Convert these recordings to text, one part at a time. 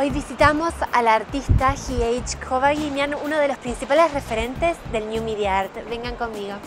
Hoy visitamos al artista Hovagimyan, uno de los principales referentes del New Media Art. Vengan conmigo.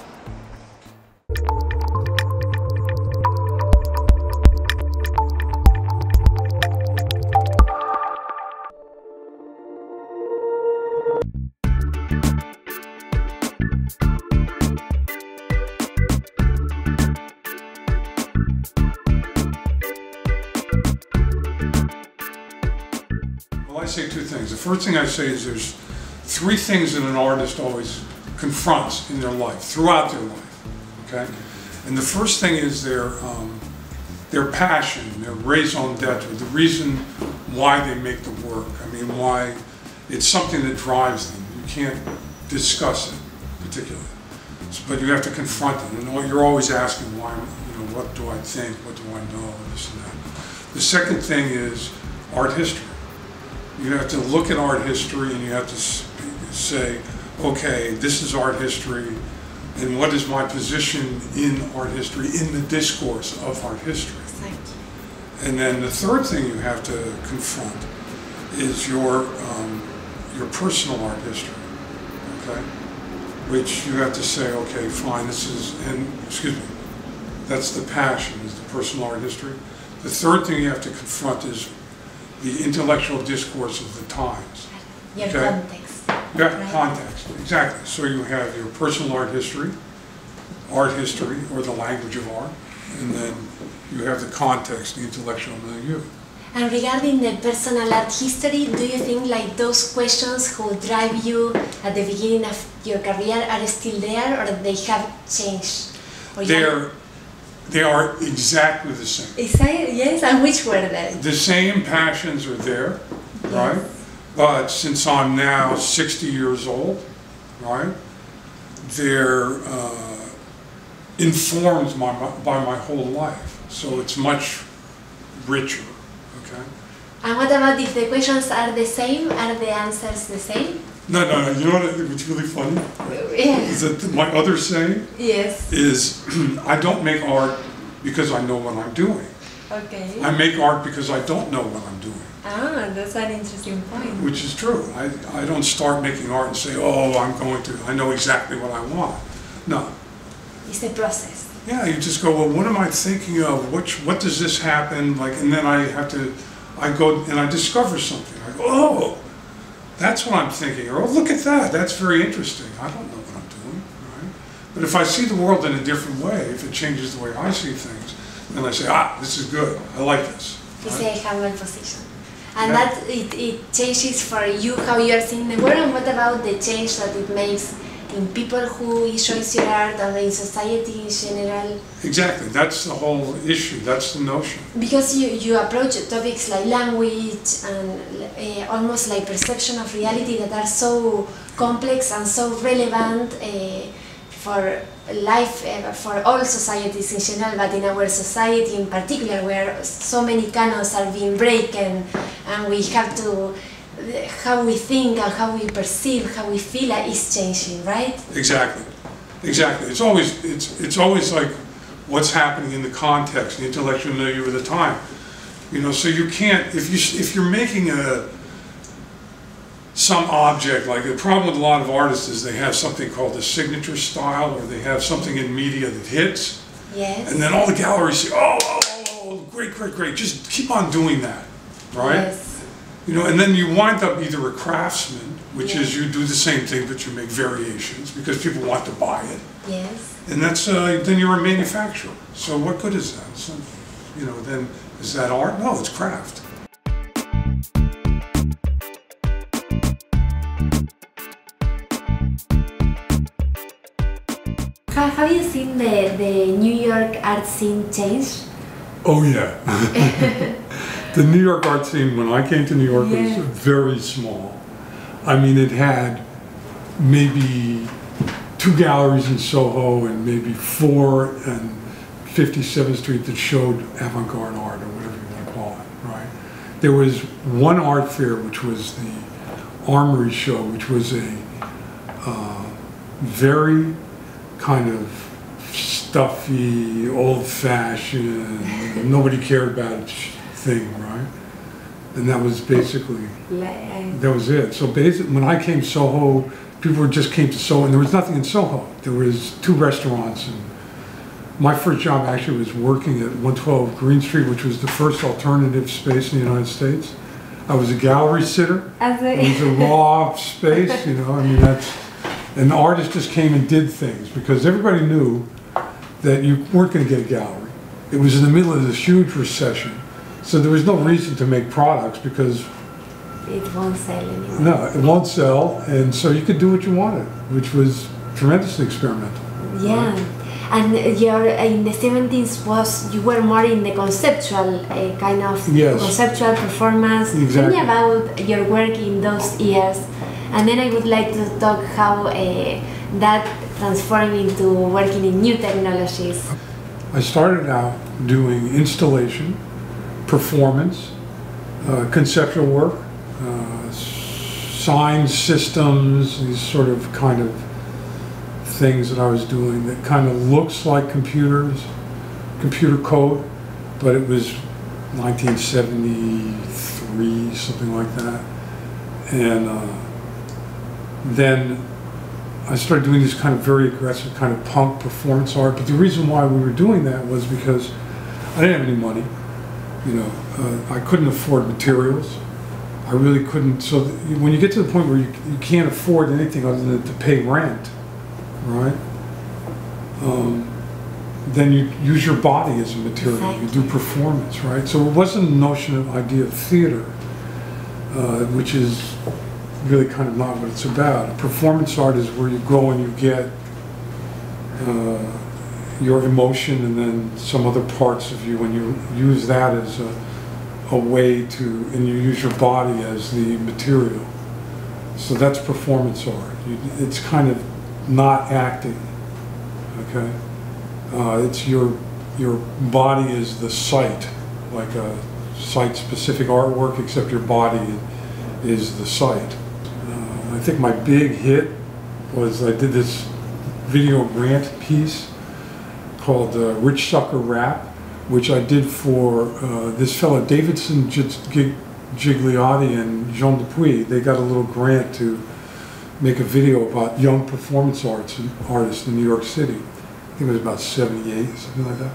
I say two things. The first thing I say is there's three things that an artist always confronts in their life, throughout their life, okay? And the first thing is their passion, their raison d'etre, the reason why they make the work. I mean, why it's something that drives them. You can't discuss it particularly, but you have to confront it. And you're always asking why, what do I think, what do I know, this and that. The second thing is art history. You have to look at art history and you have to say, okay, this is art history, and what is my position in art history, in the discourse of art history. And then the third thing you have to confront is your personal art history, okay? Which you have to say, okay, fine, that's the passion, is the personal art history. The third thing you have to confront is the intellectual discourse of the times. Your context. Yeah, right? Context, exactly. So you have your personal art history, or the language of art, and then you have the context, the intellectual milieu. And regarding the personal art history, do you think like those questions who drive you at the beginning of your career are still there, or they have changed? They are exactly the same. Yes, and which were they? The same passions are there, yes. Right? But since I'm now 60 years old, right, they're informed by my whole life. So it's much richer, okay? And what about if the questions are the same? Are the answers the same? No. You know what's really funny? Yes. Is that my other saying? Yes. Is I don't make art because I know what I'm doing. Okay. I make art because I don't know what I'm doing. Ah, that's an interesting point. Which is true. I don't start making art and say, oh, I know exactly what I want. No. It's a process. Yeah, you just go, well, what am I thinking of? What does this happen? Like, and then I go and I discover something. I go, oh, that's what I'm thinking. Or, oh, look at that. That's very interesting. I don't know what I'm doing, right? But if I see the world in a different way, if it changes the way I see things, then I say, this is good. I like this. It's right? a humble position. And that it changes for you how you are seeing the world. And what about the change that it makes in people who enjoys your art and in society in general? Exactly, that's the whole issue, that's the notion. Because you approach topics like language and almost like perception of reality that are so complex and so relevant for life, for all societies in general, but in our society in particular, where so many canons are being broken, and we have to, how we think and how we perceive, how we feel is changing, right? Exactly. It's always like what's happening in the context, the intellectual milieu of the time. So you can't, if you're making some object, like the problem with a lot of artists is they have something called a signature style, or they have something in media that hits. Yes. And then all the galleries say, oh, great, just keep on doing that, right? Yes. And then you wind up either a craftsman, which is you do the same thing but you make variations because people want to buy it. Yes. And that's then you're a manufacturer. So what good is that? So, then is that art? No, it's craft. Have you seen the New York art scene change? Oh yeah. The New York art scene, when I came to New York, was very small. I mean, it had maybe 2 galleries in Soho and maybe 4 on 57th Street that showed avant-garde art, or whatever you want to call it, right? There was one art fair, which was the Armory Show, which was a very kind of stuffy, old-fashioned, nobody cared about it thing, right? And that was basically, that was it. So basically, when I came to Soho, people just came to Soho, and there was nothing in Soho. There was 2 restaurants, and my first job actually was working at 112 Green Street, which was the first alternative space in the United States. I was a gallery sitter. It was a raw space, you know, I mean, and the artists just came and did things because everybody knew that you weren't going to get a gallery. It was in the middle of this huge recession, so there was no reason to make products because it won't sell anymore. No, it won't sell, and so you could do what you wanted, which was tremendously experimental. Yeah, and your in the 70s you were more in the conceptual kind of conceptual performance. Exactly. Tell me about your work in those years, and then I would like to talk how that transformed into working in new technologies. I started out doing installation, performance, conceptual work, sign systems, these sort of kind of things that I was doing that kind of looks like computer code, but it was 1973, something like that. And then I started doing this kind of very aggressive kind of punk performance art. But the reason why we were doing that was because I didn't have any money. You know, I couldn't afford materials. I really couldn't. So when you get to the point where you can't afford anything other than to pay rent, right? Then you use your body as a material. Exactly. You do performance, right? So it wasn't a notion of idea of theater, which is really kind of not what it's about. Performance art is where you go and you get your emotion and then some other parts of you, and you use that as a way to, and you use your body as the material. So that's performance art. It's kind of not acting, okay? It's your body is the site, like a site-specific artwork, except your body is the site. I think my big hit was I did this video grant piece called Rich Sucker Rap, which I did for this fellow Davidson Gigliotti and Jean Dupuis. They got a little grant to make a video about young performance artists in New York City. I think it was about 78, something like that.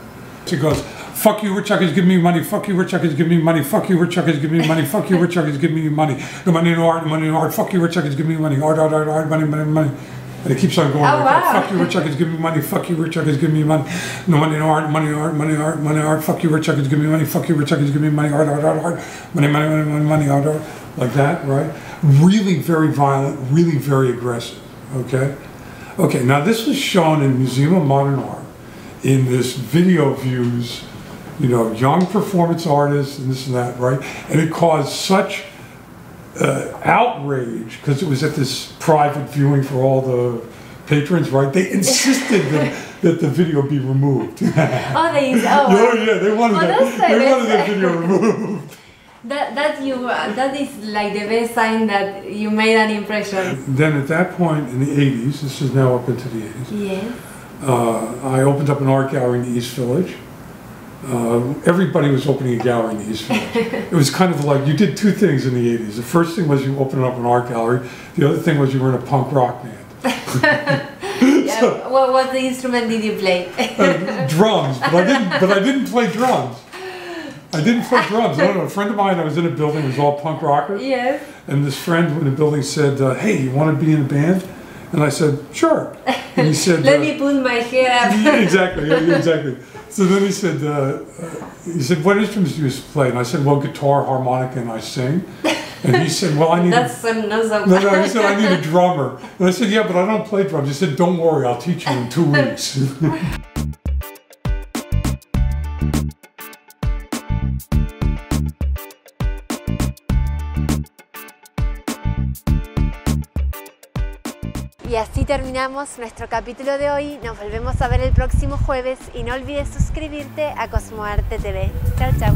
It goes, fuck you, rich suckers, give me money. Fuck you, rich suckers, give me money. Fuck you, rich suckers, give me money. Fuck you, rich suckers, give me money. No money, no art, money, no art. Fuck you, rich suckers, give me money. Art, art, art, art, money, money, money. And it keeps on going like that. Fuck you, rich suckers, give me money. Fuck you, rich suckers, give me money. No money, no art, money, art, money, art, money, art. Fuck you, rich suckers, give me money. Fuck you, rich suckers, give me money. Art, art, art, art. Money, money, money, money, money, art, art. Like that, right? Really very violent, really very aggressive, okay? Okay, now this was shown in Museum of Modern Art in this video views, you know, young performance artists and this and that, right? And it caused such outrage because it was at this private viewing for all the patrons, right? They insisted that the video be removed. Oh, they they wanted the video removed. That is like the best sign that you made an impression. Then at that point in the 80s, this is now up into the 80s. Yes. I opened up an art gallery in the East Village. Everybody was opening a gallery in the East Village. It was kind of like you did 2 things in the 80s. The first thing was you opened up an art gallery. The other thing was you were in a punk rock band. Yeah. So, what instrument did you play? Drums, but I didn't play drums. I didn't play drums. I don't know. A friend of mine, I was in a building, it was all punk rockers. Yes. And this friend in the building said, "Hey, you want to be in a band?" And I said, "Sure." And he said, "Let me put my hair up." Yeah, exactly. Yeah, exactly. So then he said, "What instruments do you play?" And I said, "Well, guitar, harmonica, and I sing." And he said, "Well, I need." That's no. He said, "I need a drummer." And I said, "Yeah, but I don't play drums." He said, "Don't worry, I'll teach you in 2 weeks." Y así terminamos nuestro capítulo de hoy. Nos volvemos a ver el próximo jueves y no olvides suscribirte a cosmoArteTV. Chao, chao.